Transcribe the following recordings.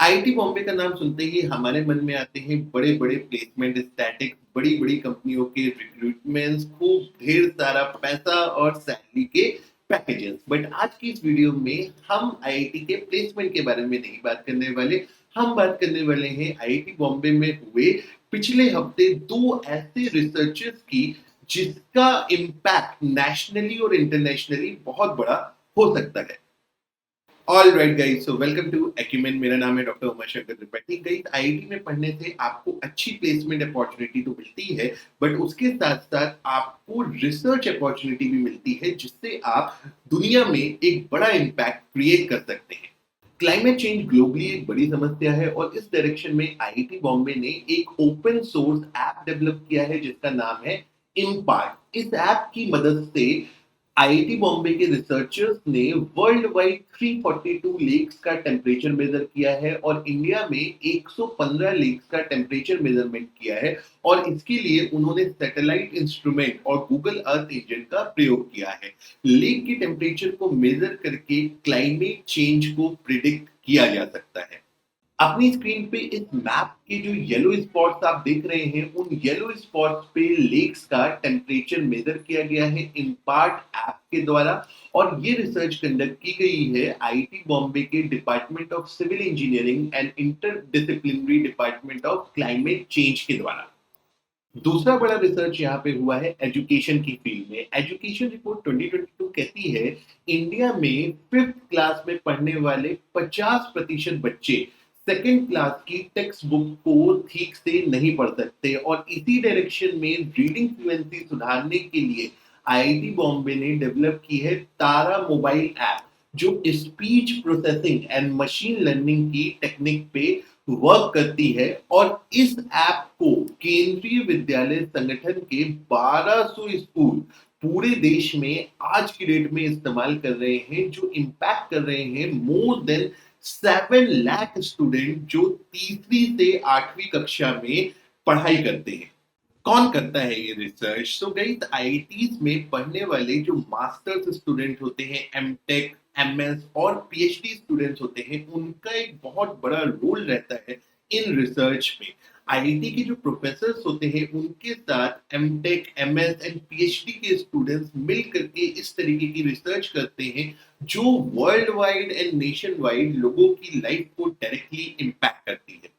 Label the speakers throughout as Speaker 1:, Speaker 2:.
Speaker 1: IIT Bombay का नाम सुनते ही हमारे मन में आते हैं बड़े-बड़े प्लेसमेंट स्टैटिक, बड़ी-बड़ी कंपनियों के रिक्रूटमेंट्स, खूब ढेर सारा पैसा और सैलरी के पैकेजेस। बट आज की इस वीडियो में हम आईआईटी के प्लेसमेंट के बारे में नहीं बात करने वाले, हम बात करने वाले हैं आईआईटी बॉम्बे में हुए पिछले हफ्ते 2 ऐसे रिसर्चर्स की जिसका इम्पैक्ट नेशनली और इंटरनेशनली बहुत बड़ा हो सकता है। All right guys, so welcome to Acumen. मेरा नाम है doctor Umashankar Tripathi. Guys, IIT में पढ़ने से आपको अच्छी प्लेसमेंट अपॉर्चुनिटी तो मिलती है, बट उसके साथ साथ आपको रिसर्च अपॉर्चुनिटी भी मिलती है जिससे आप दुनिया में एक बड़ा इम्पैक्ट क्रिएट कर सकते हैं। क्लाइमेट चेंज ग्लोबली एक बड़ी समस्या है और इस डायरेक्शन में आईआईटी बॉम्बे ने एक ओपन सोर्स ऐप डेवलप किया है जिसका नाम है इम्पार्ट। इस ऐप की मदद से आईआईटी बॉम्बे के रिसर्चर्स ने वर्ल्ड वाइड 342 लेक्स का टेम्परेचर मेजर किया है और इंडिया में 115 लेक्स का टेम्परेचर मेजरमेंट किया है। और इसके लिए उन्होंने सैटेलाइट इंस्ट्रूमेंट और गूगल अर्थ इंजन का प्रयोग किया है। लेक के टेम्परेचर को मेजर करके क्लाइमेट चेंज को प्रिडिक्ट किया जा सकता है। अपनी स्क्रीन पे इस मैप के जो येलो स्पॉट्स आप देख रहे हैं, उन येलो स्पॉट्स पे लेक्स का टेम्परेचर मेजर किया गया है इम्पार्ट ऐप के द्वारा। और ये रिसर्च कंडक्ट की गई है आईआईटी बॉम्बे के department of civil engineering and interdisciplinary department of climate change के द्वारा। दूसरा बड़ा रिसर्च यहाँ पे हुआ है एजुकेशन की फील्ड में। एजुकेशन रिपोर्ट 2022 कहती है इंडिया में 5th क्लास में पढ़ने वाले 50% बच्चे सेकेंड क्लास की टेक्स्ट बुक को ठीक से नहीं पढ़ सकते और इसी डायरेक्शन में रीडिंग फ्लुएंसी सुधारने के लिए आईआईटी बॉम्बे ने डेवलप की है तारा मोबाइल ऐप, जो speech processing and machine learning की टेक्निक पे वर्क करती है। और इस ऐप को केंद्रीय विद्यालय संगठन के 1200 स्कूल पूरे देश में आज की डेट में इस्तेमाल कर रहे हैं, जो इम्पैक्ट कर रहे हैं मोर देन 7 लाख स्टूडेंट जो तीसरी से 8वीं कक्षा में पढ़ाई करते हैं। कौन करता है ये रिसर्च? सो गाइस, आईआईटीज में पढ़ने वाले जो मास्टर्स स्टूडेंट होते हैं, एमटेक, एमएस और पीएचडी स्टूडेंट्स होते हैं, उनका एक बहुत बड़ा रोल रहता है इन रिसर्च में। आईआईटी के जो प्रोफेसर्स होते हैं उनके साथ एमटेक, एमएस एंड पीएचडी के स्टूडेंट्स मिल करके इस तरीके की रिसर्च करते हैं जो world wide and nation wide लोगों की लाइफ को डायरेक्टली इम्पैक्ट करती है।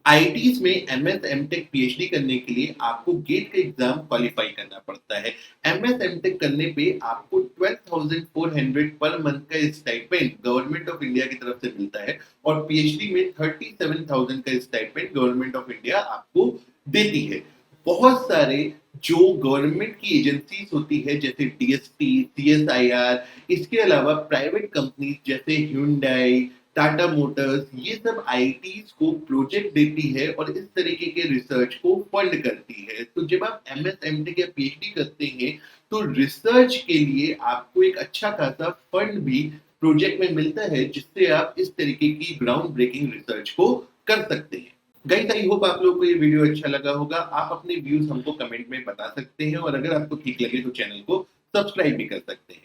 Speaker 1: आईआईटीज में एमएस एमटेक पीएचडी करने के लिए आपको गेट का एग्जाम क्वालिफाई करना पड़ता है। एमएस एमटेक करने पे आपको 12,400 पर मंथ का स्टाइपेंड गवर्नमेंट ऑफ इंडिया की तरफ से मिलता है और पीएचडी में 37,000 का स्टाइपेंड गवर्नमेंट ऑफ इंडिया आपको देती है। बहुत सारे जो गवर्नमेंट की एजेंसीज होती है जैसे डीएसटी, सीएसआईआर, इसके अलावा प्राइवेट कंपनीज जैसे ह्यूंडई, टाटा मोटर्स, ये सब आईआईटीज को प्रोजेक्ट देती है और इस तरीके के रिसर्च को फंड करती है। तो जब आप एमएस एमटेक या पीएचडी करते हैं तो रिसर्च के लिए आपको एक अच्छा खासा फंड भी प्रोजेक्ट में मिलता है जिससे आप इस तरीके की ग्राउंड ब्रेकिंग रिसर्च को कर सकते हैं। गाइस, आई होप आप लोगों को ये वीडियो अच्छा लगा होगा। आप अपने व्यूज हमको कमेंट में बता सकते हैं और अगर आपको ठीक लगे तो चैनल को सब्सक्राइब भी कर सकते हैं।